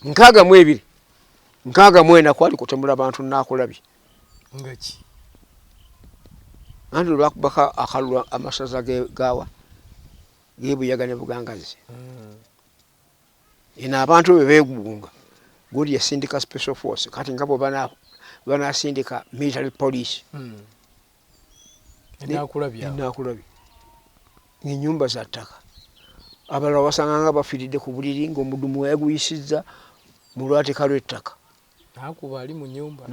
nkaaga mu ebiri nkaaga mu ena kwali kutemula abantu nakulabye ngaki andi lwakubaka akalwa amasaza gawa gebuyaga ne bugangazi ina abantu bebegunga guli yasindika special force kati ngabo bana sindika military police nakulabye nginyumba za ttaka abala wasanganga bafiride ku buliri ng'omudumu yaguyisizza mu lwate kalwe ttaka nakubali mu nyumba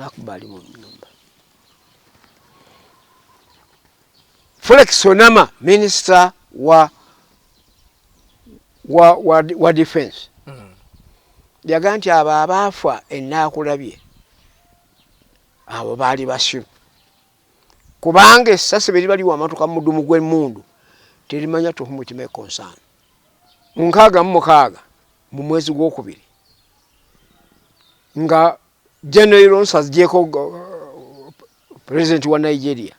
Felix Onama minister wa defense yaga nti abo abaafa ennakulabye abo baali basiru kubanga essasi beri bali wamatuka mu mudumu gw'emmundu terimanya to whom it may concern nkaaga mu mukaaga mu mwezi gw'okubiri nga General Nsazgyeko president wa Nigeria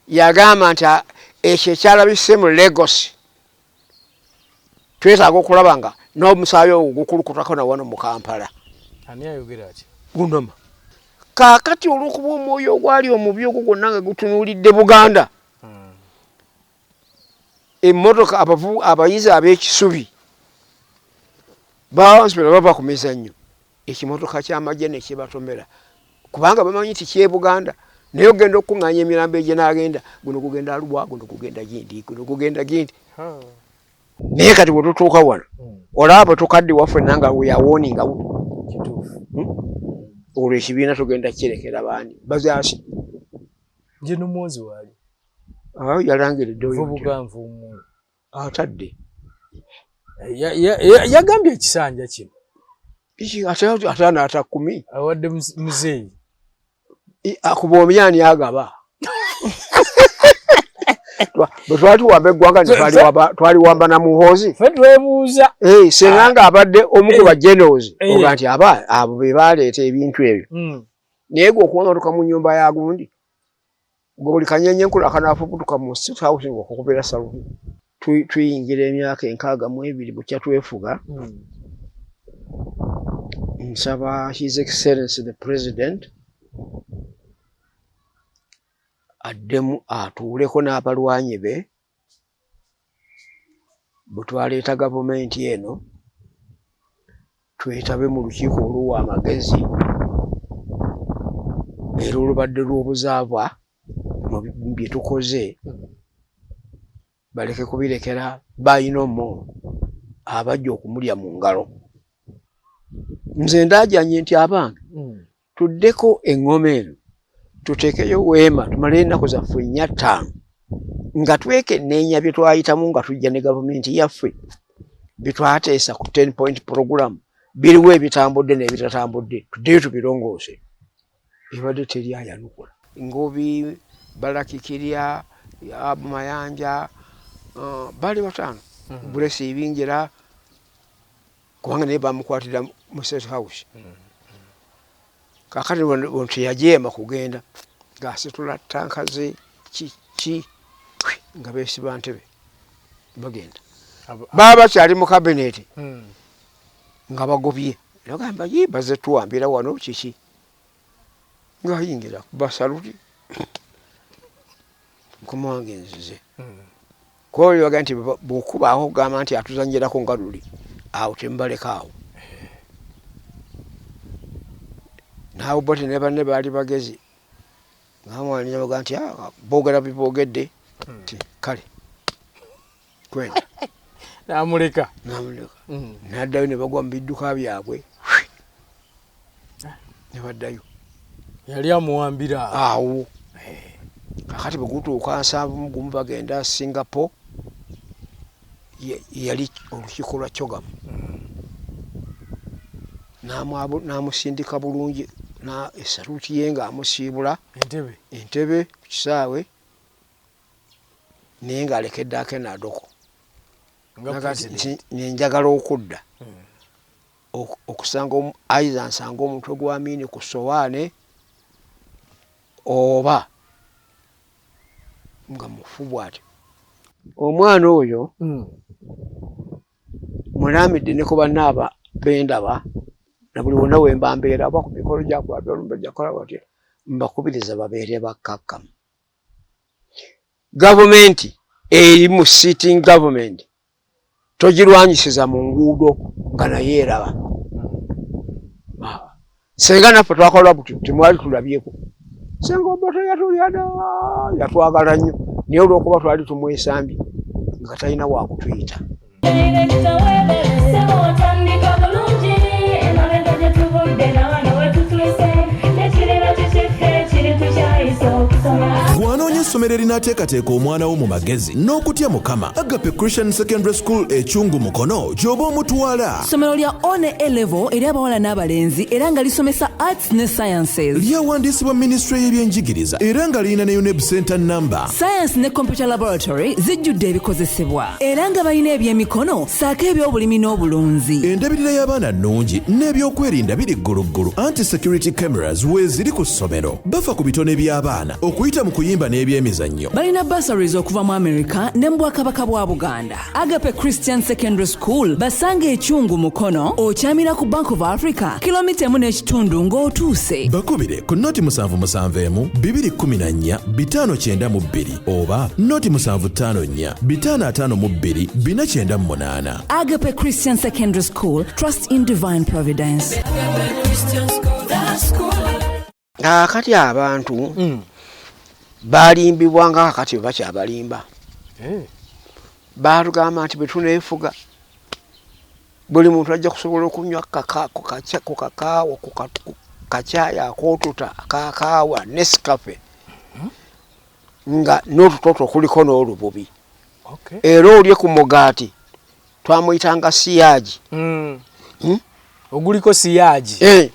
yagamba nti ekyo ekyalabise mu Lagos twetaaga okulaba nga n'omusaayi ogwo gukulukutako na wano mu Kampala. Ani ayogera ati? Gunama. Kaakati olw'okuba omwoyo ogwali omubi ogwo gwonna nga gutunuulidde Buganda. Emmotoka abayizi ab'ekisubi bawansipira bava ku mizannyo ekimotoka ky'amagye ne kibatomera kubanga bamanyi nti kye Buganda naye ogenda okuŋŋaanya emirambo egye n'agenda guno gugenda Arua guno gugenda Gindi guno gugenda Gindi naye kati bwe tutuuka wano olaba tukadde waffe nanga weyawoninga olwo ekibiina tugenda kirekera baani bazaasi nje n'omwozi waali yalangiridde obuganvu atadde yagambye ekisanja kino ate anaata 10 awadde muzeeyi akuba omyani agaba bwe twali tuwamba eggwanga twali wamba na muhoozi ffe twebuuza senga nga abadde omu ku bagenerozi oga nti abo be baleeta ebintu ebyo naye gwe okuwamatuka mu nnyumba ya gundi gwe buli kanyenye nkula akanaafubutuka mu State House ng'okukubira saluti tuyingira emyaka 62 bukya twefuga nsaba His Excellency the President addemu atuuleko n'abalwanyi be bwe twaleeta gavumenti eno twetabe mu lukiiko oluwa amagezi era olubadde lw'obuzaabwa mu bye tukoze baleke kubirekera bayinomo abajja okumulya mu ngalo nze ndaajanye nti abange tuddeko eŋŋoma eno tuteekeyo weema tumale ennaku zaffe 4-5 nga twekenneenya bye twayitamu nga tujja ne gavumenti yaffe bye twateesa ku 10-point program biriwo ebitambudde n'ebitatambudde tuddeyo tubirongoose ebadde teri ayanukula Ngobi Balakikirya Mayanja bali bataano Bulesi Ibingira kubanga naye bamukwatira mu State House kakati wontu yajeema kugenda ng'asitula tanka ze ki nga beesiba ntebe bagenda baba bakyali mu kabineti nga bagobye nagamba ye baze tuwambira wano kiki ng'ayingira basaluti mukama wange nzize kwoyo baga nti bw'okubaaho ogamba nti atuzanyirako nga luli awo temubaleka awo naawe bote ne banne baali bagezi ngamwaninya baga nti boogera biboogedde kale kwenda namuleka naddayo ne bagwa mu bidduka byabwe ne baddayo yali amuwambira awo kakati bwe gutuuka 7 gumu bagenda Singapore yali olukiiko lwa Kyogamu n'amusindika bulungi na esaluti ye ng'amusiibula entebe ku kisaawe naye ng'alekedde akenadoko nenjagala okudda okusanga aiza nsanga omutwe gwa Amini ku sowaane oba nga mufu bw'atyo omwana oyo mulamidde ne ku bannaaba bendaba na buli wonna wemba mbeera aba ku mikolo gyakwabya olumbe jakola batya mbakubiriza babeere bakkakkamu. Gavumenti eri mu sitting government togirwanyisiza mu nguudo nga naye eraba. Senga naffe twakola buti temwali tulabyeko. Senga Obote yatulyada yatwagala nnyo naye olw'okuba twali tumwesambye nga talina wakutuyita. Bw'anoonya essomero erinaateekateeka omwana wo mu magezi n'okutya Mukama, Agape Christian Secondary School Ekyungu Mukono gy'oba omutwala. Ssomero lya one A-level eri abawala n'abalenzi era nga lisomesa arts ne sciences. Lyawandiisibwa Ministry y'ebyenjigiriza era nga lirina ne UNEB Center number. Science ne computer laboratory zijjudde ebikozesebwa era nga balina ebyemikono saako eby'obulimi n'obulunzi. Endabirira y'abaana nnungi n'ebyokwerinda biri gguluggulu. Anti-security cameras weeziri ku ssomero. Bafa ku bitone by'abaana okuyita mu kuyimba n'ebyemizannyo. Balina bursaries okuva mu America ne mu Bwakabaka bwa Buganda. Agape Christian Secondary School basanga Ekyungu Mukono okyamira ku Bank of Africa kilomita 1.5 ng'otuuse. Bakubire ku noti 771 214 592 oba noti 754 552 498. Agape Christian Secondary School, trust in divine providence. Kati abantu balimbibwanga kati bakyabalimba. Baatugamba nti bwe tuneefuga buli muntu ajja kusobola okunywa ku kakaawa ku kacayi akootuta akakaawa Nescafe nga n'otutoto kuliko n'olububi. Era olye ku mugaati twamuyitanga siyaaji. Oguliko siyaaji.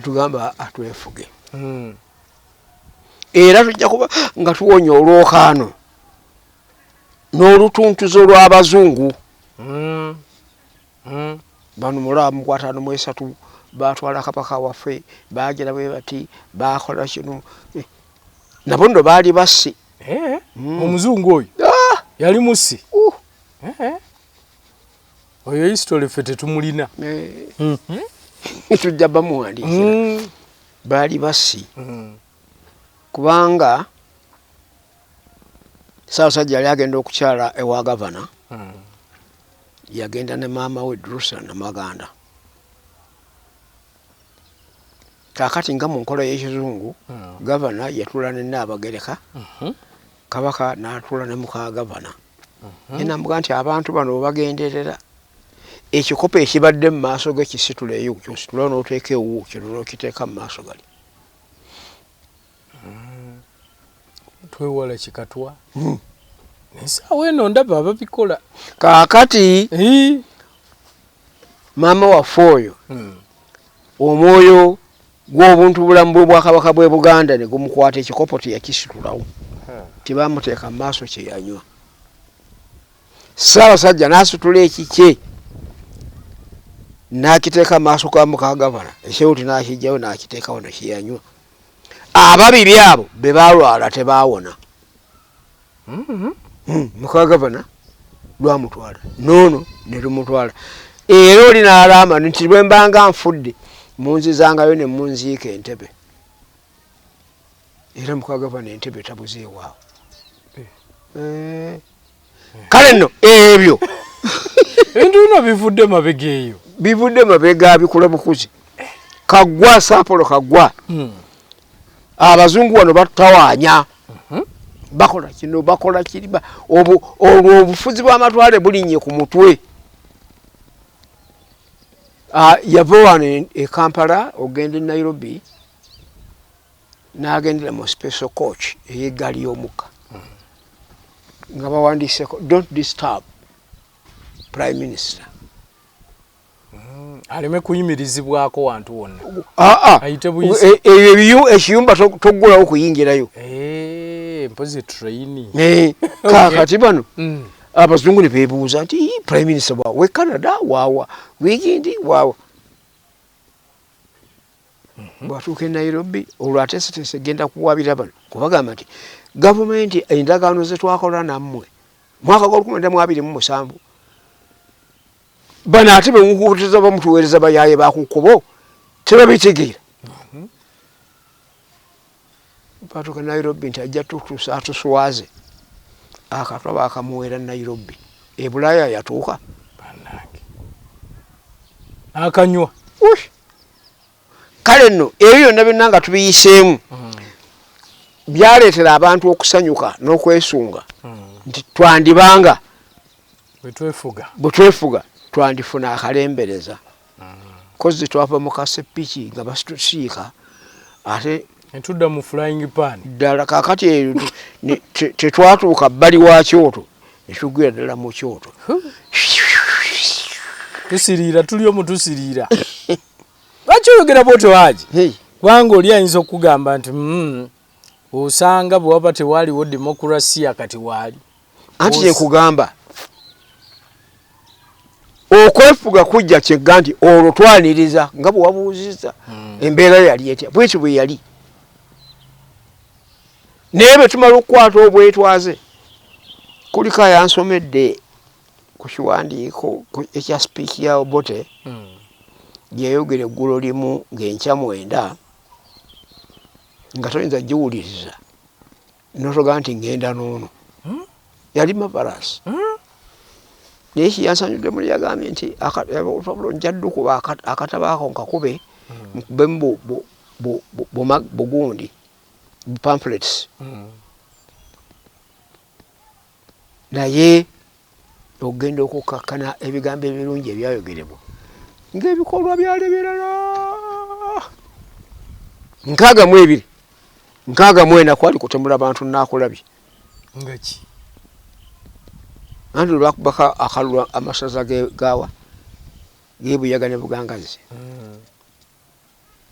Tugamba atwefuge. Era tujja kuba nga tuwonya olwokaano n'olutuntuzo lw'abazungu. Bano mulaba mu 5 baatwala kabaka waffe baagera bwe bati baakola kino nabo ndo baali bassi. Omuzungu oyo yali mussi. Oyo history ffe tetumulina. Tujja bamuwandiikira baali bassi kubanga Ssaabasajja yali agenda okukyala ewa gavana. Yagenda ne maama we Drusa Namaganda. Kaakati nga mu nkola y'ekizungu gavana yatuula ne Nnaabagereka, kabaka n'atuula ne muka gavana. Ye n'amugaa nti abantu bano bagenderera ekikopo ekibadde mu maaso g'ekisituleyo kyositula n'oteeka ewuwo kirula okiteeka mu maaso gali. Twewala kikatwa. Nesaawa eno ndaba ababikola. Kaakati maama waffe oyo omwoyo gw'obuntu bulamu bw'Obwakabaka bw'e Buganda ne gumukwata ekikopo teyakisitulawo. Tibaamuteeka mu maaso kye yanywa. Ssaabasajja n'asitula ekikye n'akiteeka mu maaso ga muka gavana, ekyewuti n'akijjayo n'akiteekawo ne kyeyanywa. Ababiri abo be baalwala tebaawona. Muka gavana lwamutwala noono ne lumutwala. Era oli n'alama nti bwe mbanga nfudde munzizangayo ne munziika Entebbe. Era muka gavana Entebbe tabuze ewaawo. Kale nno ebyo ebintu bino bivudde mabega eyo. Bivudde mabega bikula bukuzi. Kaggwa Saapolo Kaggwa. Abazungu wano batawaanya. Bakola kino bakola kiriba olwo obufuzi bw'amatwale bulinnye ku mutwe. Yava wano e Kampala ogenda e Nairobi n'agendera mu special coach ey'eggaali y'omukka nga bawandiiseko don't disturb Prime Minister. Aleme kuyimirizibwako wantu wonna. Ayite buyisi. Ekiyumba toggulawo kuyingirayo. Mpozi traini. Kaakati bano abazungu ne beebuuza nti Prime Minister waawe Canada waawa wigindi waawa. Bw'atuuka e Nairobi olwo ateeseteese genda kuwabira bano kubagamba nti gavumenti endagaano ze twakola nammwe mwaka gwa 2027 bano ate bemukuutiza bamutuweereza bayaye bakukubo tebabitegeera batuuka Nairobi nti ajja tutuusa atuswaze akatwa bakamuweera Nairobi ebulaaya yatuuka akanywa kale nno ebyo byonna byonna nga tubiyiseemu byaleetera abantu okusanyuka n'okwesunga nti twandibanga bwe twefuga twandifuna akalembereza kozi twava mu kasepiki nga basitusiika ate netudda mu flying pan ddala kakati tetwatuuka bbali wa kyoto netugwira ddala mu kyoto tusiriira tuli omu tusiriira lwaki oyogera bwotyo Haji kubanga oli ayinza okugamba nti osanga bwe waba tewaaliwo demokrasiya kati waali anti kyekugamba okwefuga kujja kyegga nti olwo twaniriza nga bwe wabuuziza embeera yali etya bwekyo bwe yali naye bwe tumala okukwata obwetwaze kuliko yansomedde ku kiwandiiko ekya sipiiki ya Obote gyeyayogera eggulo limu ng'enkya 9 nga toyinza giwuliriza notoga nti ngenda n'ono yali mabarasi naye kiyansanyudde muli yagambye nti njja ddukuba akatabaako nkakube nkubemu bugundi pamphlets naye ogenda okukakkana ebigambo ebirungi ebyayogerebwa ng'ebikolwa byaleberala 62 64 kwali kutemula bantu nakulabye ngaki anti lwakubaka akalula amasaza gawa gebuyaga ne bugangazi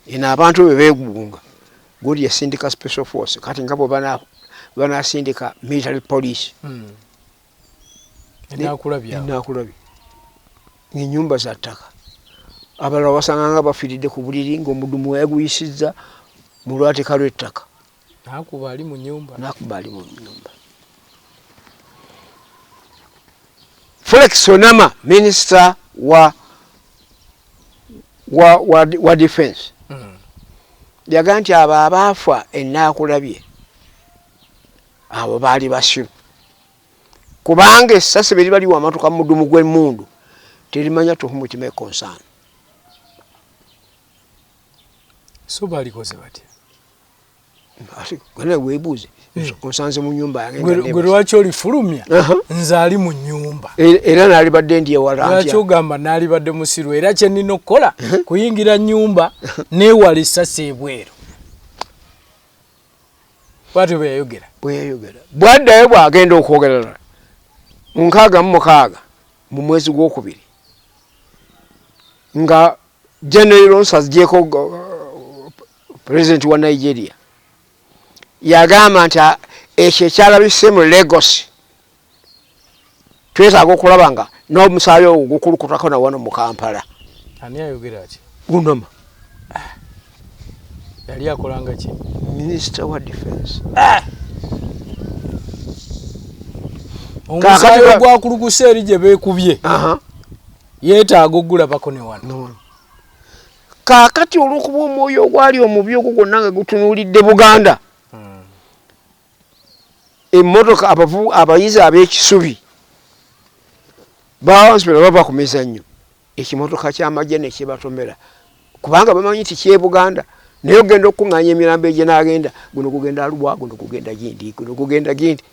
ina abantu bebegunga guli ya sindika special force kati ngabo bana sindika military police nakulabye nginyumba za ttaka abala wasanganga bafiridde ku buliri ng'omudumu yaguyisizza mu lwateeka lw'ettaka nakuba ali mu nyumba Felix Onama minister wa defense yaga nti abo abaafa ennakulabye abo baali basiru kubanga essasi beri bali wamatuka mu mudumu gw'emmundu terimanya tuhumu kime concern so balikoze batya gwe weebuuze onsanze mu nyumba yange gwe lwaki olifulumya nze ali mu nyumba era naalibadde ndi ewala lwaki ogamba naalibadde musiru era kye nnina okukola kuyingira nyumba neewala essasi ebweru bwatyo bweyayogera bwaddayo bwagenda okwogerera 66 mu mwezi gw'okubiri nga General Nsazgyeko president wa Nigeria yagamba nti ekyo ekyalabise mu Lagos twetaaga okulaba nga n'omusaayi ogwo gukulukutako na wano mu Kampala. Ani ayogera ati? Onama. Yali akolanga ki? Minister wa Defense. Omusaayi gwakulukuse eri gye beekubye. Yeetaaga ogulabako ne wano. Kaakati olw'okuba omwoyo ogwali omubi ogwo gwonna nga gutunuulidde Buganda. Emmotoka abayizi ab'ekisubi bawansipira bava ku mizannyo ekimotoka ky'amagye ne kibatomera kubanga bamanyi nti kye Buganda naye ogenda okuŋŋaanya emirambo egye n'agenda guno gugenda Arua guno gugenda Gindi guno gugenda Gindi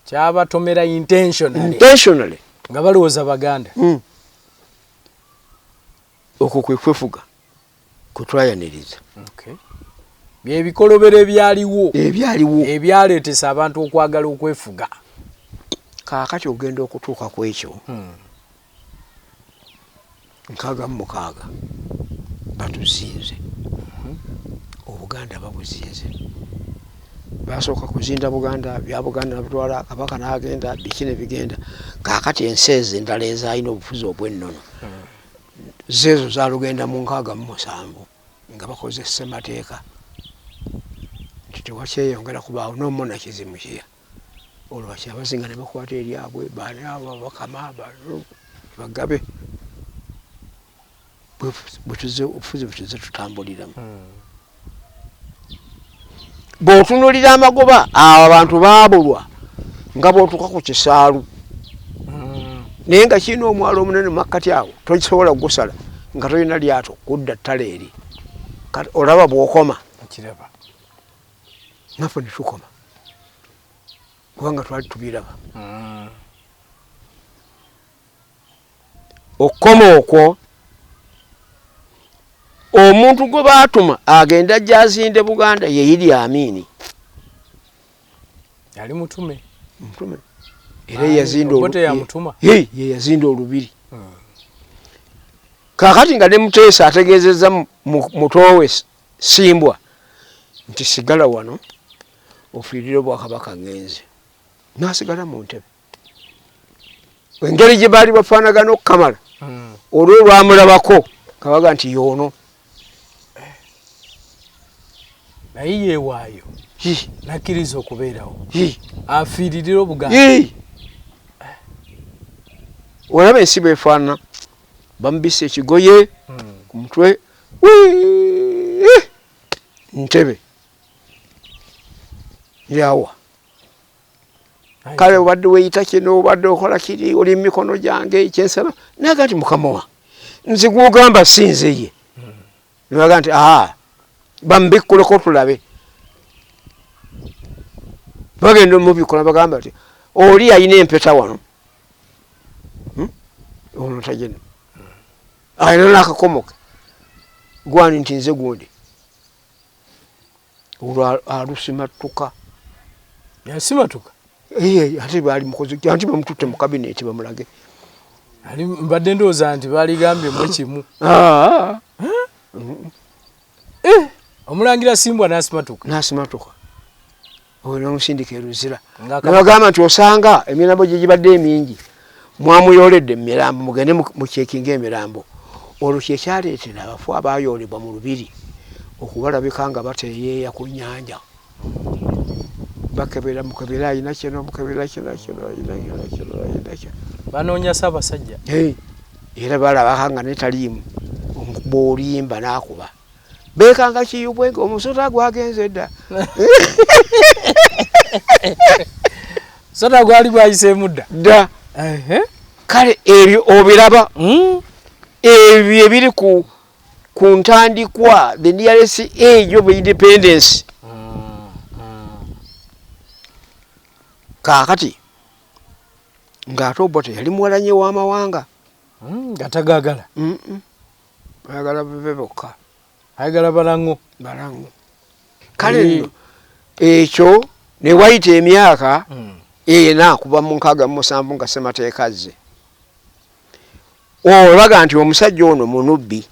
kyabatomera intentionally nga balowooza Baganda okwo kwe kwefuga kutwayaniriza. Byebikolobero ebyaliwo ebyaleetesa abantu okwagala okwefuga. Kaakati ogenda okutuuka ku ekyo 66 batuzinze Obuganda babuzinze basooka kuzinda Buganda bya Buganda nabutwala Kabaka n'agenda biki ne bigenda kaakati ensi ezo endala ezaalina obufuzi obw'ennono zeezo zaalugenda mu 67 nga bakoze ssemateeka tewakyeyongera kubaawo n'omona kizimu kiya olwaki abazinga ne bakwata eryabwe baani abo bakama bagabe obufuzi bwetuze tutambuliramu bw'otunuulira amagoba abo abantu baabulwa nga bw'otuuka ku kisaalu naye nga kirina omwalo omunene mumakkati awo tokisobola kugusala nga tolina lyato kudda ttale eri olaba bw'okoma naffe ne tukoma kubanga twali tubiraba okukoma okwo omuntu gwe baatuma agenda ajja azinde Buganda ye Idi Amini yali mutume era ye yazinda olubiri kakati nga ne Muteesa ategeezezza mutowe Simbwa nti sigala wano ofiirire Obwakabaka ngenze nasigala mu ntebe engeri gye baali bafaanagana okukamala olwo lwamulabako kabaga nti yoono naye yeewaayo nakkiriza okubeerawo afiiririra Obuganda olaba ensi bwefaanana bamubisa ekigoye ku mutwe ntebe yawa kale obadde weeyita kino obadde okola kiri oli mu mikono gyange kyensala naga nti mukama wa nze gwogamba sinze ye naga nti bambikkuleko tulabe bagenda omubikola bagamba nti oli ayina empeta wano ono tagenda ayina n'akakomoke gwani nti nze gundi olwo alusimatuka yasimatuka ate baali mukozi anti bamututte mu kabineti bamulage mbadde ndowooza nti baaligambyemu kimu omulangira Simbwa n'asimatuka oyo n'omusindika eruzira nebagamba nti osanga emirambo gye gibadde emingi mwamuyoledde emirambo mugende mukyekinga emirambo olwo kyekyaleetera abafu abayoolebwa mu lubiri okubalabika nga bateeyeeya ku nnyanja bakebera mukebera ayina kino mukebera kino banoonya Ssaabasajja era balabaka nga netaliimu omukuba olimba n'akuba beekanga kiyubwe nga omusota gwagenze dda sota gwali gwayiseemu dda kale ebyo obiraba ebyo ebiri ku ntandikwa the nearest age of independence kaakati ng'ate Obote yali muwalanye w'amawanga gatagagala ayagala bebe bokka ayagala balango kale nno ekyo ne wayita emyaka ena kuva mu 67 nga Ssemateeka azze olaga nti omusajja ono munubbi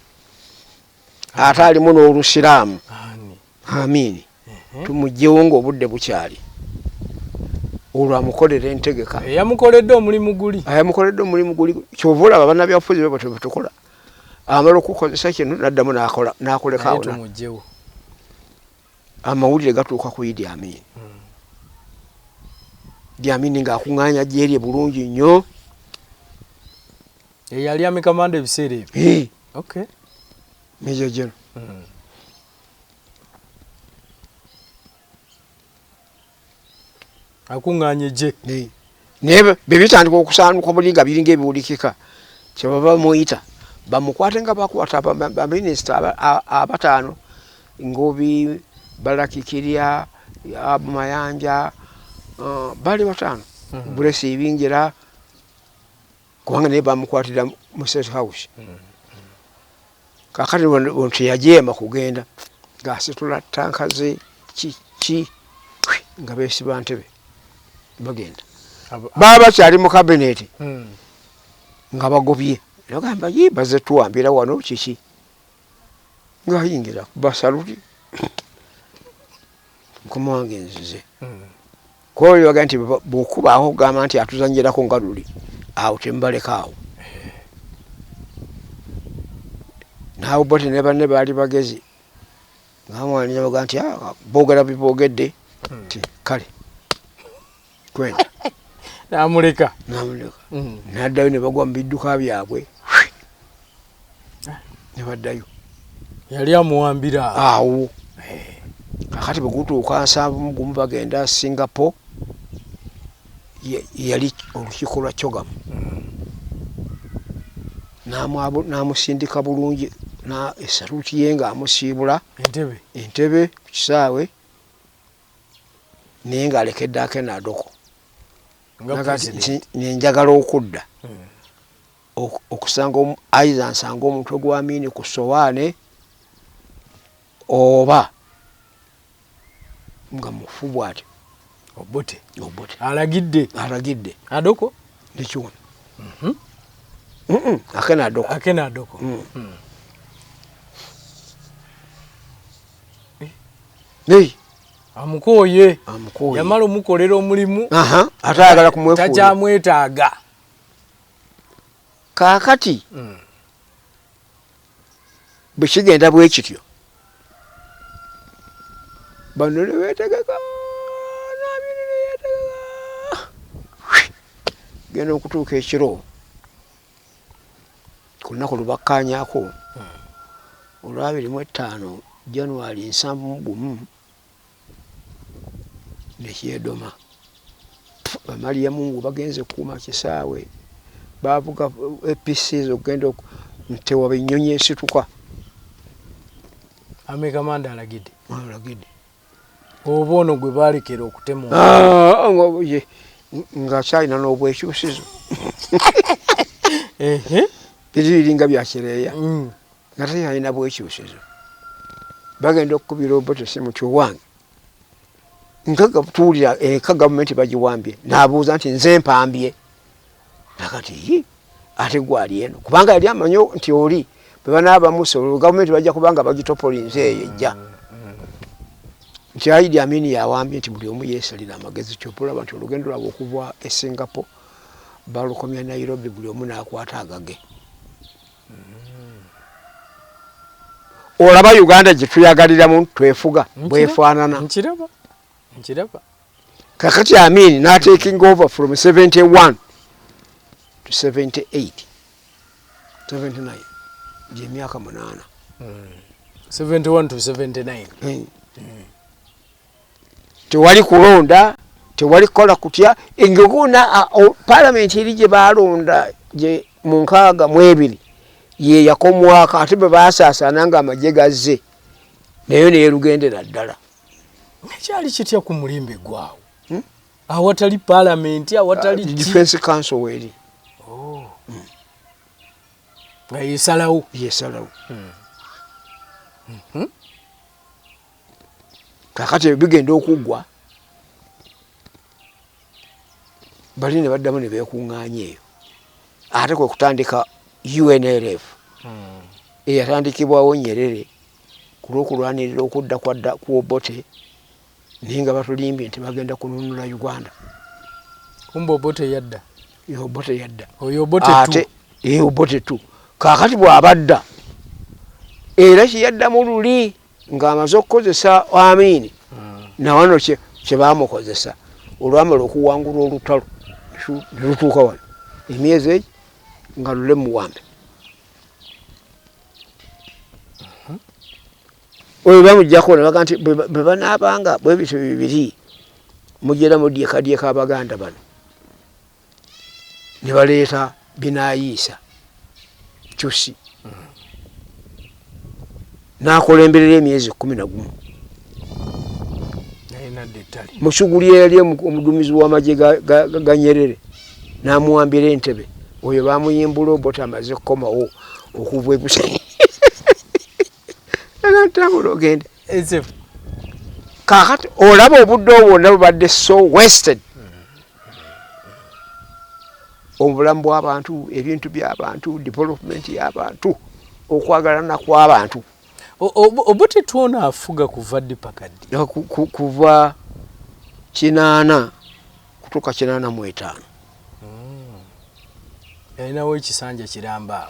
ate alimu n'Olusiraamu amiini tumugyewo ng'obudde bukyali olwo amukolera entegeka yamukoledde omulimu guli kyova olaba bannabyabufuzi be bwe tukola amala okukozesa kino n'addamu n'akolekaawo amawulire gatuuka ku Idi Amini Idi Amini ng'akuŋŋaanya jjeerye bulungi nnyo yali amikamanda ebiseera ebyo Major General akuŋŋaanya ejje naye bwe bitandika okusaanuka bulinga biringa ebiwulikika kyebaba bamuyita bamukwate nga bakwata baminisita abataano Ngobi Balakikirya Mayanja bali bataano Bulesi Ibingira kubanga naye bamukwatira mu State House kakati wonti yajeema kugenda ng'asitula tanka ze ki nga beesiba ntebe bagenda baba bakyali mu kabineti nga bagobye nagamba baze tuwambira wano kiki ng'ayingira basaluti mukama wange nzize kwoyo baga nti bw'okubaaho ogamba nti atuzanyirako nga luli awo temubalekaawo naawe Obote ne banne baali bagezi ngamwaninya baga nti boogera biboogedde kale kwenda namuleka naddayo ne bagwa mu bidduka byabwe ne baddayo yali amuwambira awo kakati bwegutuuka 7 gumu bagenda Singapore yali olukiiko lwa Kyogamu namusindika bulungi na esaluti ye ng'amusiibula entebe ku kisaawe naye ng'alekedde akenadoko nenjagala okudda okusanga aiza nsanga omutwe gwa Amini ku sowaane oba nga mufu bw'atyo Obote alagidde adoko nekiwona akenadoko amukooye yamala omukolera omulimu ate ayagala kumwefuula takyamwetaaga kaakati bwe kigenda bwe kityo bano ne beetegeka genda okutuuka ekiro ku lunaku lubakkaanyaako olwa 25 January 7 nekyedoma bamaliya mungu bagenze kuuma kisaawe bavuga episis okugenda ntewaba ennyonyi esituka amekamanda alagidde oba ono gwe baalekera okutema nga kyalina n'obwekyusizo biriringa byakireeya nga teyalina bwekyusizo bagenda okukubira Obote essimu ti owange tuwulira eka gavumenti bagiwambye n'abuuza nti nze mpambye nakati ate gwali eno kubanga yali amanyo nti oli bwe banaabamuso gavumenti bajja kubanga bagitopolinze eyo ejja nti Idi Amin yawambye nti buli omu yeesalira amagezi kyopulaba nti olugendo lwabwe okuva e Singapore balukomya Nairobi buli omu n'akwata agage olaba Uganda gye tuyagaliramu twefuga bwefaanana nkiraba kakati Amin taking over from 71 to 78 79 gy'emyaka 8 71 to 79 tewali kulonda tewali kukola kutya engeguna parliament eri gye balonda gye mu 62 ye yakomwaka ate bwe baasaasaana nga amagye gazze nayo neerugendera ddala ekyali kitya ku mulimbe gwawo awatali parliament awatali defense council weri nga yesalawo kakati bigenda okuggwa bali ne baddamu ne beekuŋŋaanya eyo ate kwe kutandika UNLF eyatandikibwawo Nyerere ku lw'okulwanirira okudda ku Obote naye nga batulimbye nti bagenda kununula Uganda. Kumbe Obote yadda oyo Obote tu kaakati bw'abadda era kyeyaddamu luli ng'amaze okukozesa Amin nawano kye baamukozesa olwamala okuwangula olutalo ne lutuuka wano emyezi egi nga lule muwambe oyo bamuggyako ne baga nti bwe banaabanga bwe bityo bibiri mugera mudyekadyeka Abaganda bano ne baleeta binaayiisa Kyusi n'akolemberera emyezi 11 Mushuguli yali omudumizi w'amagye ga Nyerere n'amuwambira entebe oyo bamuyimbula Obote amaze kukomawo okuva ebusa natambula ogende kakati olaba obudde obwonna bubadde so wasted obulamu bw'abantu ebintu by'abantu development y'abantu okwagalana kw'abantu Obote tuona afuga kuva ddi pakaddi kuva 8 kutuuka 85 yalinawo ekisanja kiramba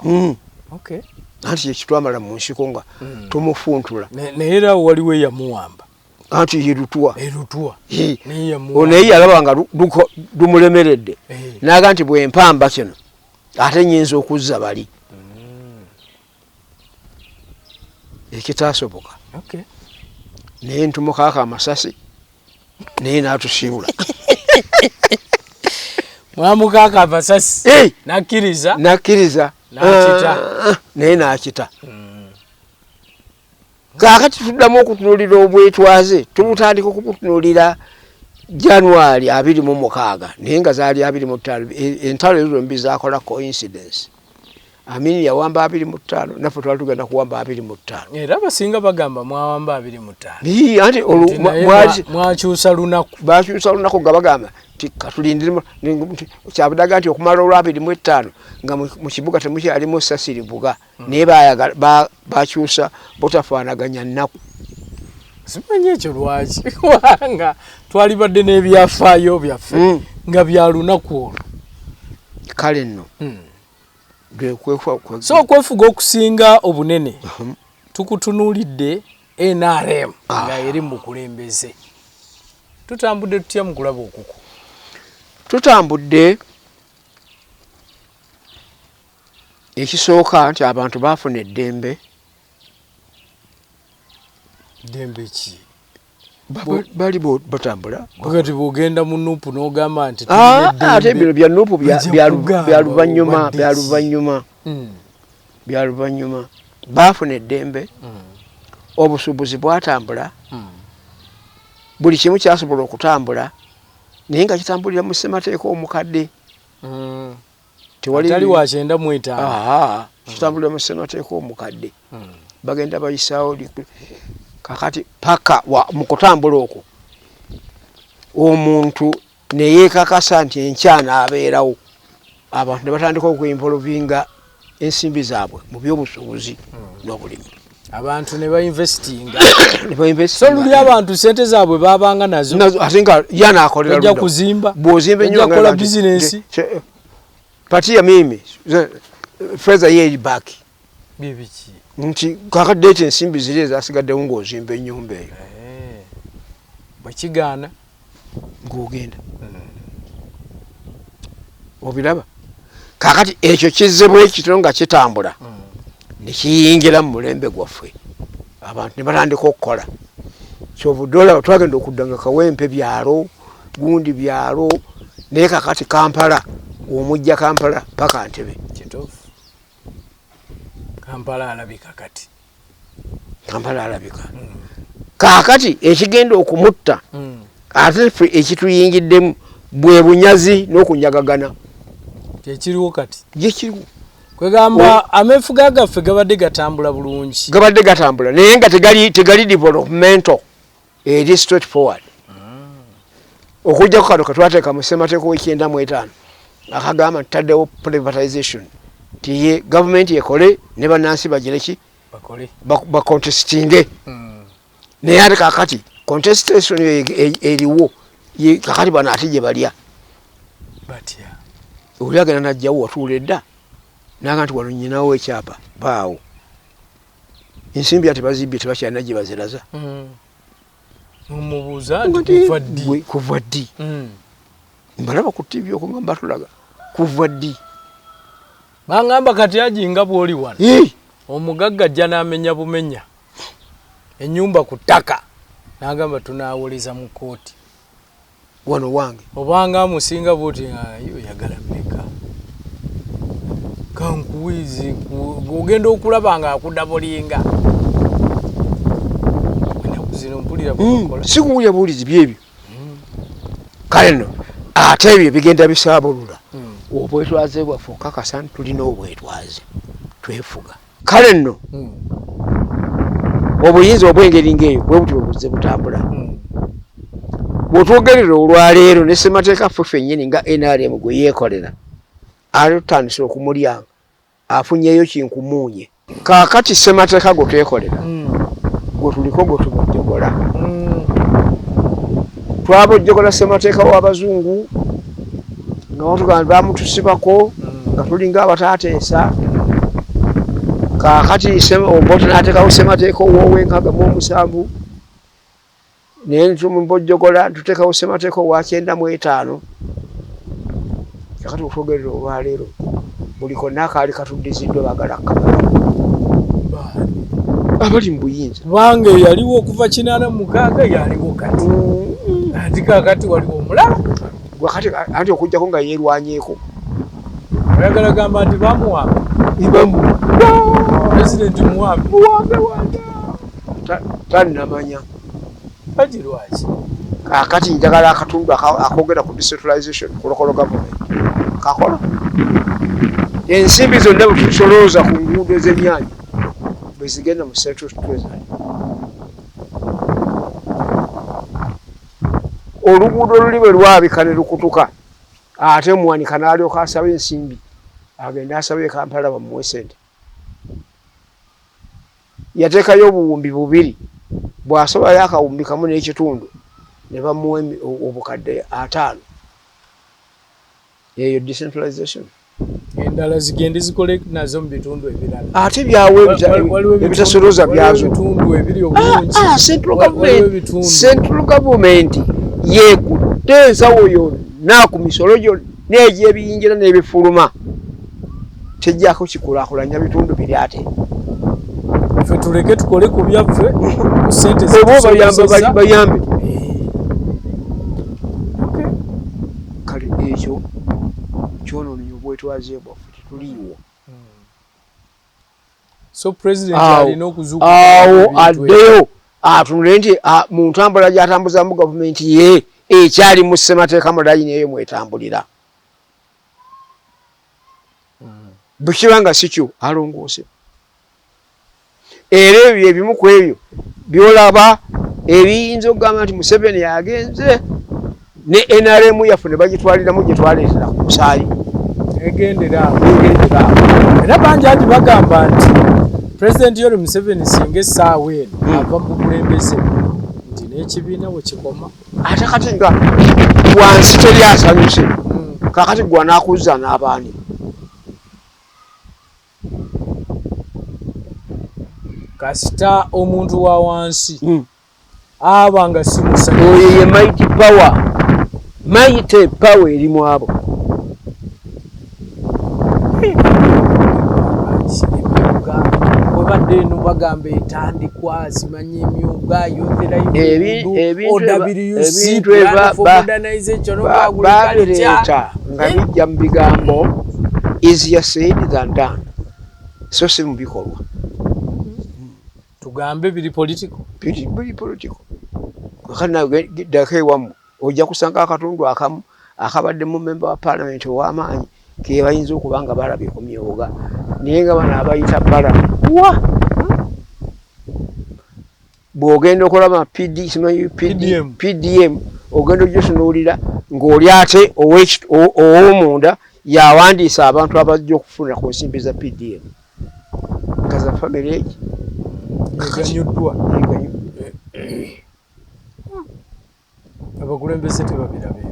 okay anti kyekitwamala mu nsiko nga tumufuntula naye era waliwo eyamuwamba anti Yerutwa. Erutwa. Ono yalaba nga lumulemeredde. Naga nti bwe mpamba kino ate nyinza okuzza bali. Ekitaasoboka. Okay. Naye ntumukaaka amasasi naye n'atusiibula. Mwamukaaka amasasi nakkiriza n'akita naye n'akita. Kaakati tuddamu okutunuulira obwetwaze tubutandika okubutunuulira January 26 naye nga zaali 25 entalo ezo zombi zaakola coincidence. Amini yawamba 25 naffe twali tugenda kuwamba 25. Era basinga bagamba mwawamba 25. Anti mwakyusa lunaku. Bakyusa lunaku nga bagamba katulindire kyabudaga nti okumala olwa 25 nga mu kibuga temukyalimu sasiri buga naye bakyusa botafaanaganya nnaku. Simanyi ekyo lwaki kubanga twalibadde n'ebyafaayo byaffe nga bya lunaku olwo. Kale nno so okwefuga okusinga obunene tukutunuulidde NRM nga eri mu kulembeze. Tutambudde tutya mu kulaba okuko? Tutambudde ekisooka nti abantu baafuna eddembe. Dembe ki? Bali batambula. Wakati bwogenda mu nuupu n'ogamba nti ate bino bya nuupu bya luvannyuma. Baafuna eddembe. Obusuubuzi bwatambula. Buli kimu kyasobola okutambula naye nga kitambulira mu ssemateeka omukadde. Tewali wa 9.5. Kitambulira mu ssemateeka omukadde. Bagenda bayisaawo kakati paka mu kutambula okwo omuntu ne yeekakasa nti enkyana abeerawo. Abantu ne batandika okuyinvolovinga ensimbi zaabwe mu byobusuubuzi n'obulimi. Abantu ne bainvestinga. So luli abantu sente zaabwe babanga nazo. Ate nga yana akolera ojja kuzimba. Bw'ozimba ennyo akola business. Pati ya mimi fedha ye back. Bibiki. Nti kakadde ensimbi ziri ezasigaddewo ng'ozimba ennyumba eyo. Bakigaana ng'ogenda. Obiraba? Kakati ekyo kizze bwekityo nga kitambula. Ne kiyingira mu mulembe gwaffe. Abantu ne batandika okukola. Kyobudde twagenda okuddanga Kawempe byalo, gundi byalo, naye kakati Kampala, omujja Kampala paka Ntebe. Kituufu. Kampala alabika kati. Kampala alabika. Kakati ekigenda okumutta ate ffe ekituyingiddemu bwe bunyazi n'okunyagagana. Kyekiriwo kati. Gyekiriwo. Kwegamba amefuga gaffe gabadde gatambula bulungi. Gabadde gatambula naye nga tegali developmental. Eri straight forward. Okujja kukano katwateeka mu ssemateeka w'ekyenda akagamba ntaddewo privatization. Tiye government yekole ne bannansi bagireki bakontestinge. Naye ate kakati contestation eriwo kakati bano ate gye balya. Oli agenda najjawo watuula edda naga nti wano nnyinawo ekyapa baawo. Ensimbi ate bazibbye tebakyalina gye baziraza. Omubuuza kuva ddi. Mbalaba ku TV okugamba tulaga kuva ddi. Bangamba kati ajinga bw'oli wano. Omugagga ajja n'amenya bumenya. Ennyumba ku ttaka. N'agamba tunaawoleza mu kkooti. Wano wange. Obanga amusinga bw'oti yo yagala mmeka. Kankuwizi ogenda okulaba nga akudabolinga. Zino mpulira bukola. Sikuwulira buwulizi byebyo. Kale nno ate ebyo bigenda bisaabulula. Obwetwaze bwaffe okakasa tulina obwetwaze twefuga. Kale nno obuyinza obw'engeri ng'eyo bwe buti bwe buzze butambula. Bw'otwogerera olwaleero ne ssemateeka ffe ffennyini nga NRM gwe yeekolera ate tutandise okumulyanga afunyeyo kinkumuunye. Kaakati ssemateeka gwe twekolera gwe tuliko gwe tubujjogola. Twabujjogola ssemateeka w'abazungu nga batugamba bamutusibako nga tulinga abataateesa. Kaakati omboti n'ateekawo ssemateeka ow'Owenkaaga mu 7 naye tumubojjogola tuteekawo ssemateeka owa 95 kakati okwogerera olwaleero buli konna akaali katuddiziddwa baagala kkamala abali mu buyinza kubanga yaliwo okuva 86 yaliwo kati ati kakati waliwo omulala wakati anti okujjako nga yeerwanyeeko oyagala gamba nti bamuwamba pulezidenti muwambe tannamanya kati lwaki kakati njagala akatundu akogera ku decentralization ku local government kakola ensimbi zonna bwe tusolooza ku nguudo ez'emyanya bwe zigenda mu central treasury oluguudo luli bwe lwabika ne lukutuka ate muwanika n'alyoka asaba ensimbi agenda asaba Kampala bamuwe sente yateekayo obuwumbi 2 bw'asobayo akawumbi kamu n'ekitundu ne bamuwa obukadde 5 eyo decentralization endala zigende zikole nazo mu bitundu ebirala ate byawe ebitasoloza byazo bitundu ebiri obulungi central government yekutte ensawo yonna ku misolo gyonna egy'ebiyingira n'ebifuluma tejjako kikulaakulanya bitundu biri ate ffe tuleke tukole ku byaffe sente bayambe kale ekyo kyonoonenya obwetwaze bwaffe tetuliiwo so president alina okuzuuka awo addeyo atunule nti mu ntambula gy'atambuzamu gavumenti ye ekyali mu ssemateeka mulayini eyo mwetambulira bwe kiba nga si kyo alongoose era ebyo ebimu ku ebyo byolaba ebiyinza okugamba nti Museveni yagenze ne NRM yaffe ne bagitwaliramu gye twaleetera ku musaayi egendera era bangi ati bagamba nti pulezidenti Yoweri Museveni singa essaawa eno ava mu bukulembeze nti n'ekibiina bwe kikoma ate kati nga wansi teri asanyuse kakati gwe anaakuzza n'abaani kasita omuntu wa wansi aba nga si musanyufu oyo ye mighty power eri mu abo webadde eno bagamba etandikwa zimanya emyuga yoterabaabireeta nga bijja mu bigambo easier said than done so si mu bikolwa tugambe biri political kakati nawe ddako ewamu ojja kusanga akatundu akamu akabadde mu memba wa parliament ow'amaanyi ke bayinza okuba nga balabye ku myoga naye nga bano abayita bala bw'ogenda okulaba PDM ogenda ogyosonowulira ng'oli ate ow'omunda yawandiisa abantu abajja okufuna ku nsimbi za PDM kaza famire egi eganyuddwa abakulembeze tebabirabe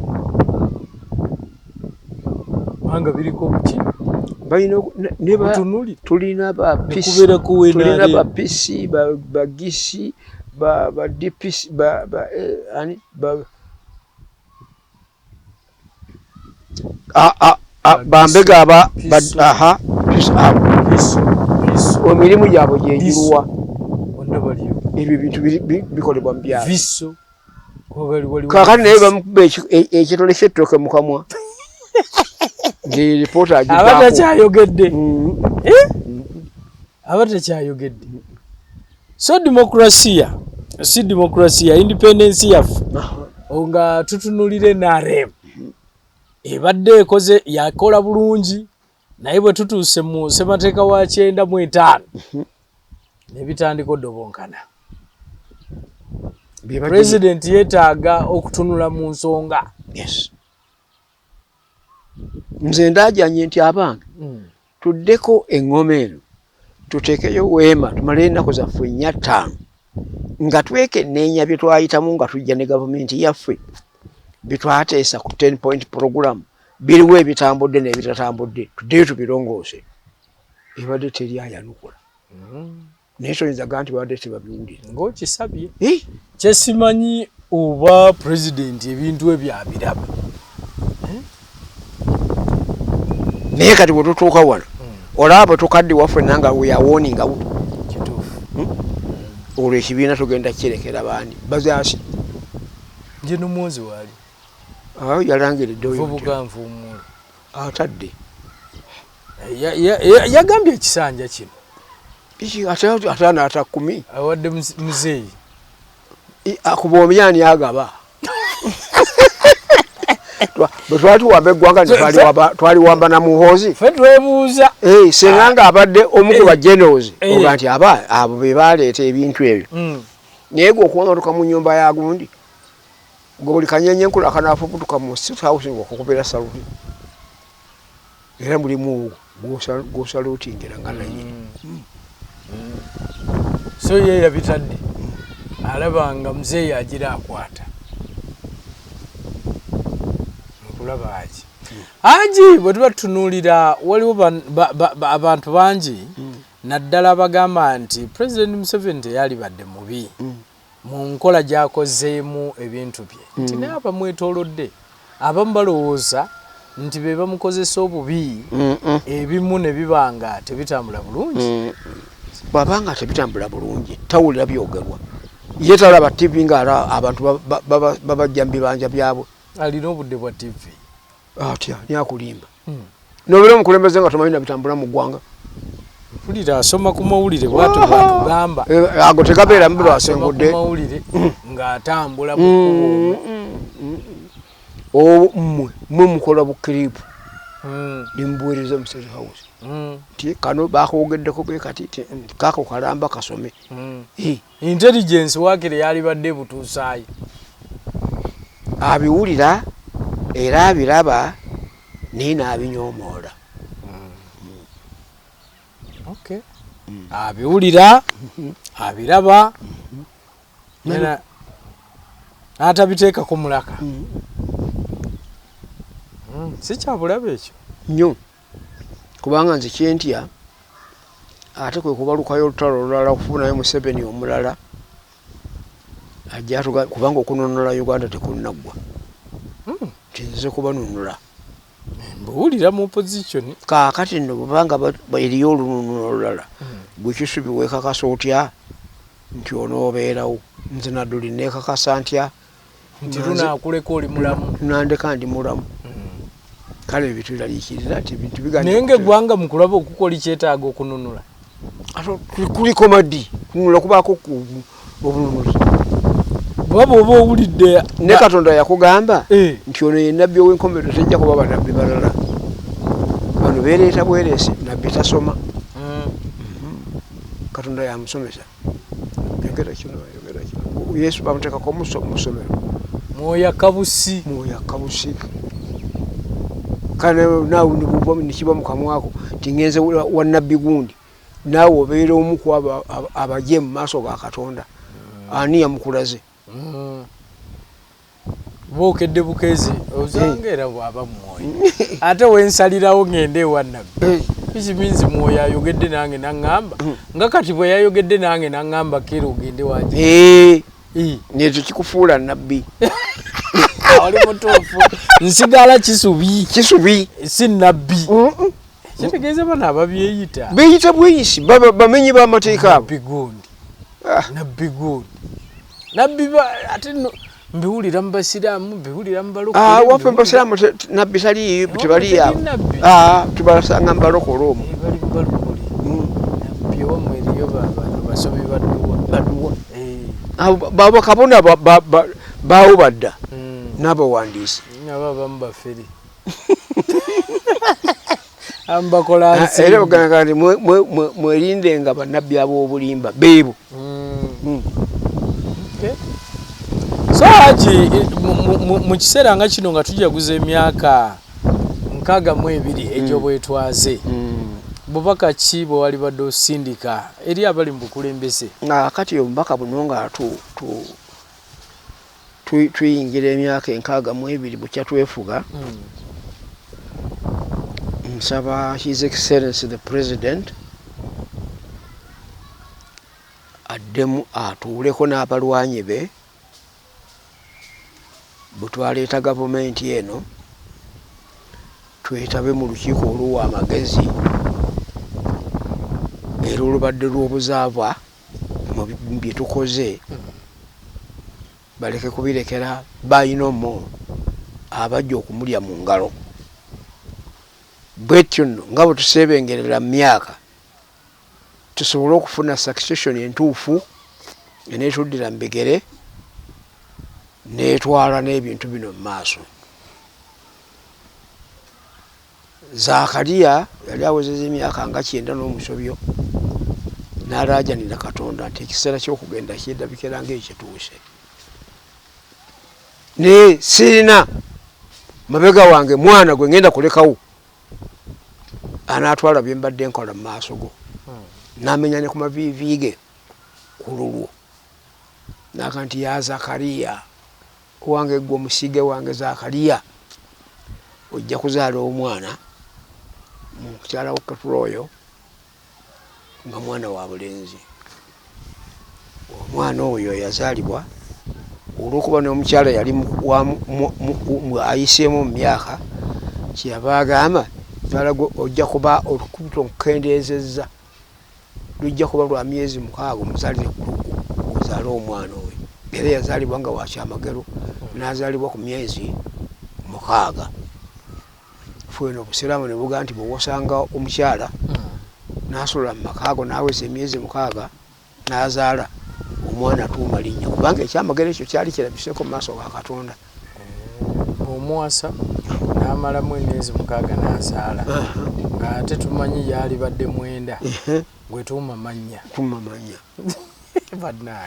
kubanga biriko buki tulina bapisi bagisi badipisi bambega emirimu gyabwe gyegiruwa ebyo bintu bikolebwa mu byalo kakati naye bamukuba ekitole ky'ettooke mu kamwa ng'eripoota aba takyayogedde so demokrasiya independence yaffe nga tutunulire NRM ebadde ekoze yakola bulungi naye bwe tutuuse mu ssemateeka wa 95 nebitandika odobonkana pulezidenti yeetaaga okutunula mu nsonga nze ndaajanye nti abange tuddeko eŋŋoma eno tuteekeyo weema tumale ennaku zaffe 4-5 nga twekenneenya bye twayitamu nga tujja ne gavumenti yaffe bye twateesa ku 10-point program biriwo ebitambudde n'ebitatambudde tuddeyo tubirongoose ebadde teri ayanukula naye toyinza gaa nti babadde tebabiwulira ng'okisabye kyesimanyi oba president ebintu ebyabiraba naye kati bwe tutuuka wano olaba tukadde waffe nanga weyawoninga kituufu olwo ekibiina tugenda kirekera bandi bazaasi nje nomwozi waali yalangiridde vubuganvuumulo atadde yagambye ekisanja kino atana ata 10 awadde muzeeyi akuba omuyani agaba bwe twali tuwamba eggwanga twaliwamba na muhoozi fe twebuuza senga nga abadde omu ku bagenerosi oga nti abo be baleeta ebintu ebyo naye gwe okuba nga tuka mu nyumba ya gundi gwe buli kanyenye enkula akanaafubutuka mu state house ng'okukubira saluti era mulimu gwosaluutingira nga naye so ye yabitadde alaba nga muzeeyi agira akwata okulaba aki Haji bwe tuba tutunuulira waliwo abantu bangi naddala bagamba nti President Museveni teyalibadde mubi mu nkola gy'akozeemu ebintu bye nti naye abamwetoolodde abamu balowooza nti be bamukozesa obubi ebimu ne biba nga tebitambula bulungi bwabanga tebitambula bulungi tawulira byogerwa ye talaba TV nga abantu babajja mu bibanja byabwe alina obudde bwa TV atya nyakulimba nobera omukulembeze nga tomanyi nabitambula mu ggwanga mpulira asoma ku mawulire bwatu bwatugamba ago tegabeera mbe basengudde mawulire ng'atambula mu mwe mukola bukiripu nimbuweereza mu State House nti kano bakogeddeko be kati kako kalamba kasome intelligence wakire yalibadde butuusaayo abiwulira era abiraba naye n'abinyoomoola abiwulira abiraba n'atabiteekako mulaka si kyabulabe ekyo nnyo kubanga nze kyentya ate kwe kubalukayo olutalo olulala okufunayo Museveni omulala ajja kubanga okunonola Uganda tekunaggwa tinze kubanunula mbuwulira mu opposition kaakati nno bubanga eriyo olununulo olulala gwe Kisubi weekakasa otya nti onoobeerawo nze nadduli neekakasa ntya nti lunaakuleka oli mulamu nandeka ndi mulamu kale bitulaliikirira nti ebintu bigenda naye ng'eggwanga mu kulaba okukola kyetaaga okununula kuliko maddi kununula kubaako obununuzi bwaba oba owulidde ne Katonda yakugamba nti ono ye nabbi ow'enkomerero tejja kuba banabbi balala bano beereeta bwereesi nabbi tasoma Katonda yamusomesa yogera kino Yesu bamuteekako mu ssomero mwoyo akabusi kale naawe nikiba mu kamwako nti ngenze wa nabbi gundi naawe obeera omu ku abajje mu maaso ga Katonda ani yamukulaze bookedde bukeezi ozangeera bwaba mwoyo ate wensalirawo ngende ewa nabbi kikiminzi mwoyo ayogedde nange naŋŋamba nga kati bwe yayogedde nange naŋŋamba kera ogende waje nekyo kikufuula nabbi oli mutuufu nsigala kisubi si nabbi kitegeeza bana ababyeyita beeyita bweyisi bamenyi b'amateeka abo nabbi gundi nabbi ate mbiwulira mu basiraamu mbiwulira mu balokole waffe mu basiraamu nabbi taliyo tebali abo tubasanga mu balokole omwo bali mu balokole nabbi omwo eriyo bantu basomi badduwa baba kabona baawo badda n'abawandiisi abo abamu baferi ambakola nsi era ogamba nti mwerinde nga bannabbi ab'obulimba beebo so Haji mu kiseera nga kino nga tujaguza emyaka 62 egy'obwetwaze bubaka ki bwe wali badde osindika eri abali mu bukulembeze kati obubaka buno nga tuyingira emyaka 62 bukya twefuga nsaba His Excellency the President addemu atuuleko n'abalwanyi be bwetwaleeta gavumenti eno twetabe mu lukiiko oluwa amagezi era olubadde lw'obuzaava mu byetukoze baleke kubirekera bayinomo abajja okumulya mu ngalo bwetyo nno nga bwe tuseebengerera mu myaka tusobole okufuna succession entuufu eneetuddira mu bigere neetwala n'ebintu bino mu maaso. Zakariya yali awezeza emyaka nga 9 n'alaajanira Katonda nti ekiseera ky'okugenda kyedabikira ng'ekituuse. Ne sirina mabega wange mwana gwe ngenda kulekawo anaatwala bye mbadde nkola mu maaso go. N'amenya ne ku maviivi ge ku lulwo n'aka nti ya Zakariya wange gwe omusige wange Zakariya ojja kuzaala omwana mukyala wa Katulo oyo nga mwana wa bulenzi. Omwana oyo yazaalibwa olw'okuba n'omukyala yali ayiseemu mu myaka kyeyava agamba mukyala gwe ojja kuba olukubuto nkukendeezezza lujja kuba lwa myezi 6 omuzaalire ku lugu ozaale omwana oyo. Era yazaalibwa nga wakyamagero n'azaalibwa ku myezi 6. Fweno obusiraamu ne buga nti bw'osanga omukyala n'asula mu maka ago n'aweza emyezi 6 n'azaala omwana tuuma linnya kubanga ekyamagero ekyo kyali kirabiseeko mu maaso ga Katonda. Omuwasa n'amalamu emyezi 6 n'azaala ng'ate tumanyi yalibadde 9 gwe tuuma mannya.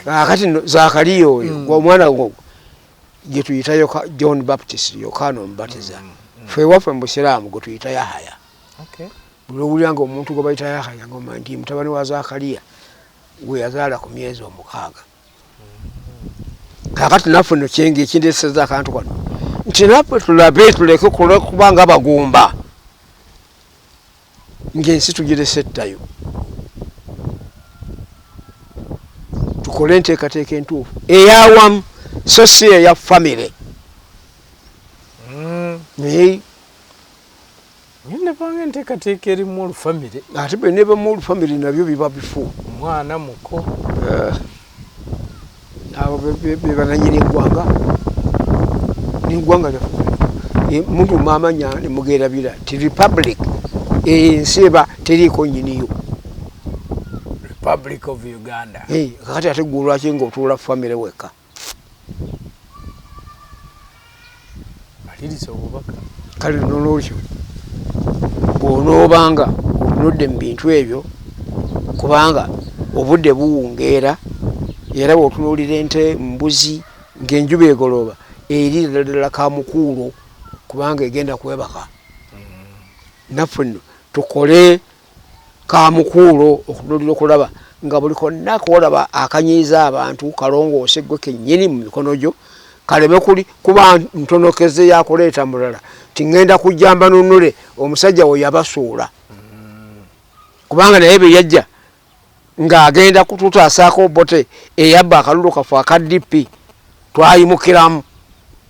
Kati Zakariya oyo omwana gye tuyita John Baptist Yokaana Omubatiza ffe waffe mu Busiraamu gwe tuyita Yahaya. Buli owulira nga omuntu gwe bayita Yahaya ng'omanya nti mutabani wa Zakariya gwe yazaala ku myezi 6. Kaakati naffe nno kyenga ekindeeseza akantu kano nti naffe tulabe tuleke kuba nga bagumba ng'ensi tugiresettayo. Tukole enteekateeka entuufu eyawamu so si eya famire. Nebanga enteekateeka erimu olufamire ate bwe nebamu olufamire nabyo biba bifu. Mwana muko abo bebananyira eggwanga n'eggwanga lyaffe muntu mamanya nemugerabira ti republic ensi eba teriiko nyiniyo. Republic of Uganda. Kakati ate gwe lwaki ng'otuula famire weka. Maliriza obubaka. Kale n'olwekyo bw'onoobanga otunudde mu bintu ebyo kubanga obudde buwungeera era bw'otunuulira ente mbuzi ng'enjuba egolooba eri ddala kamukuulo kubanga egenda kwebaka. Naffe nno tukole kamukuulo okunuulira okulaba nga buli konna kwolaba akanyiiza abantu kalongoose gwe kennyini mu mikono gyo kaleme kuba ntonokeze yakuleeta mulala ti ŋŋenda kujjamba nunule omusajja we yabasuula kubanga naye bwe yajja ng'agenda kututaasaako bote eyabba akalulu kafe akaddipi twayimukiramu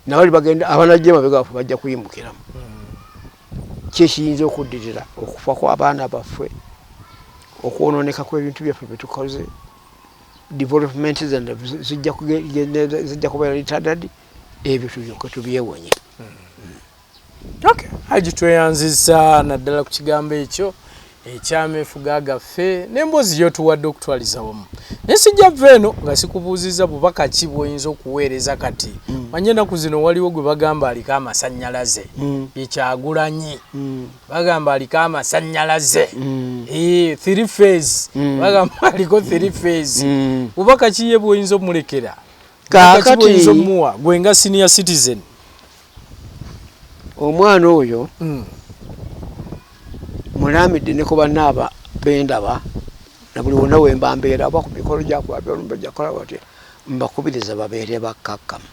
nabali bagenda abanajja mabega baffe bajja kuyimukiramu. Kyekiyinza okuddirira okufa kw'abaana baffe okwonooneka kw'ebintu byaffe bye tukoze development zijja kubeera retarded ebyo tulyoke tubyewonye. Haji tweyanziza naddala ku kigambo ekyo ekyameefuga gaffe n'emboozi yotuwadde okutwaliza wamu. Naye sijja vva eno nga sikubuuziza bubaka ki bw'oyinza okuweereza kati. Manye ennaku zino waliwo gwe bagamba aliko amasannyalaze ye Kyagulanyi bagamba aliko amasannyalaze 3 phase bagamba aliko 3 phase. Bubaka ki ye bw'oyinza omulekera kakati bw'oyinza omuwa gwe nga senior citizen? Omwana oyo mulamidde ne kuba naaba bendaba na buli wonna wemba mbeera aba ku mikolo gyakwabya olumba kola batya mbakubiriza babeere bakkakkamu.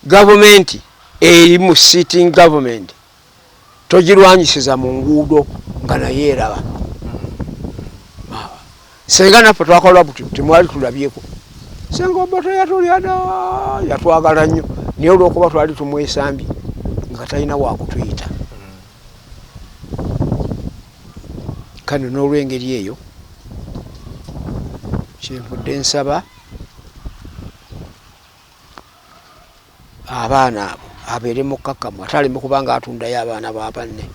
Gavumenti eri mu sitting government togirwanyisiza mu nguudo nga naye eraba. Senga naffe twakola buti temwali tulabyeko. Senga Obote yatulyada yatwagala nnyo naye olwokuba twali tumwesambye nga talina wakutuyita kano n'olwengeri eyo kyenvudde nsaba abaana abo abeere mukkakkamu ate aleme kubanga atundayo abaana ba banne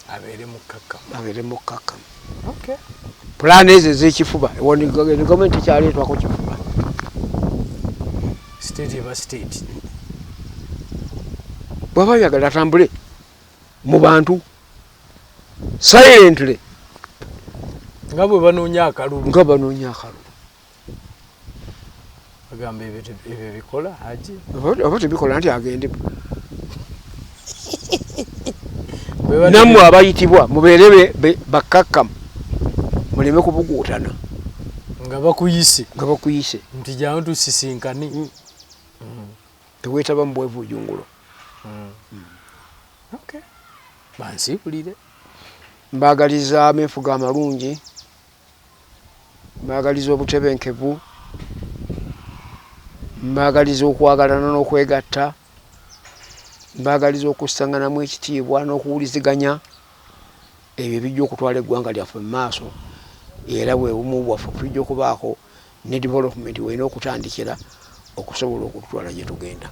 abeere mukkakkamu pulaani ezo ez'ekifuba ni gavumenti ekyaleetwako kifuba bwaba byagala atambule mu bantu silently nga bwe banoonya akalulu bagamba ebyo bikola haji oba tebikola nti agende nammwe abayitibwa mubeere bakkakkamu muleme kubuguutana nga bakuyise nti jangu tusisinkani teweetaba mu bwevujungulo bansiibulire mbagaliza ameefuga amalungi mbagaliza obutebenkevu mbagaliza okwagalana n'okwegatta mbagaliza okusanganamu ekitiibwa n'okuwuliziganya ebyo bijja okutwala eggwanga lyaffe mu maaso era bwebumu bwaffe tujja okubaako ne development weina okutandikira okusobola okutwala gye tugenda.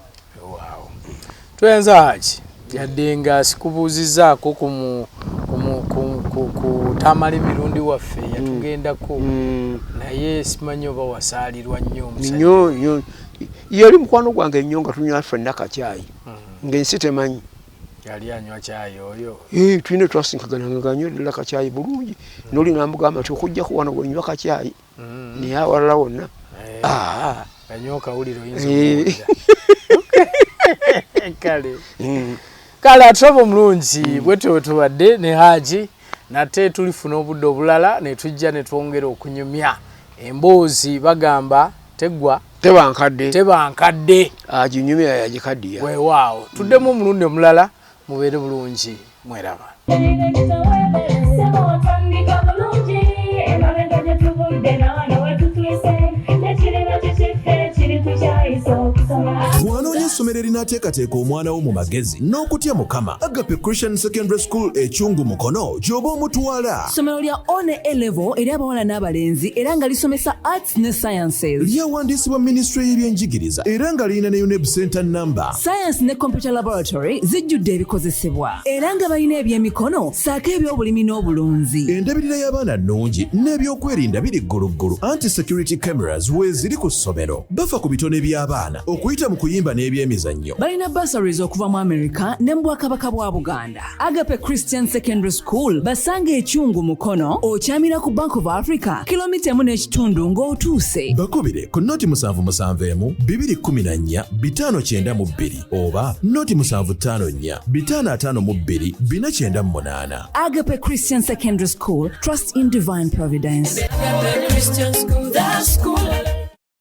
Tuyenza haji yadde nga sikubuuzizaako kutamala emirundi waffe yatugendako naye simanyi oba wasaalirwa nnyo yali mukwano gwange nnyo nga tunywa ffenna kacyayi ng'ensi temanyi yali anywa cyayi oyo tulina twasinkagana nga anywerera kacyayi bulungi noli namugamba nti okujjaku wano wenywa kacyayi naye awalala wonna anywa okawuliro oyinza kale atusaba omulungi bwetyo tubadde ne haji nate tulifuna obudde obulala ne tujja ne twongera okunyumya emboozi bagamba teggwa tebankadde aginyumya yagikaddiya weewaawo tuddemu omulundi omulala mubeere bulungi mweraba. Bw'anoonya essomero erinaateekateeka omwana wo mu magezi n'okutya Mukama, Agape Christian Secondary School ekyungu Mukono gy'oba omutwala. Ssomero lya one A-level eri abawala n'abalenzi era nga lisomesa arts ne sciences. Lyawandiisibwa Ministry y'ebyenjigiriza era nga lirina ne UNEB Center number. Science ne computer laboratory zijjudde ebikozesebwa era nga balina ebyemikono saako ebyobulimi n'obulunzi. Endabirira y'abaana nnungi n'ebyokwerinda biri gguluggulu. Anti-security cameras weeziri ku ssomero. Bafa ku bitone by'abaana okuyita mu kuyimba n'ebyemizannyo. Balina bursaries okuva mu America ne mu Bwakabaka bwa Buganda. Agape Christian Secondary School basanga ekyungu Mukono okyamira ku Bank of Africa kilomita 1.5 ng'otuuse. Bakubire ku noti 771 214 592 oba noti 754 552 498. Agape Christian Secondary School, trust in divine providence. Agape Christian School, that school.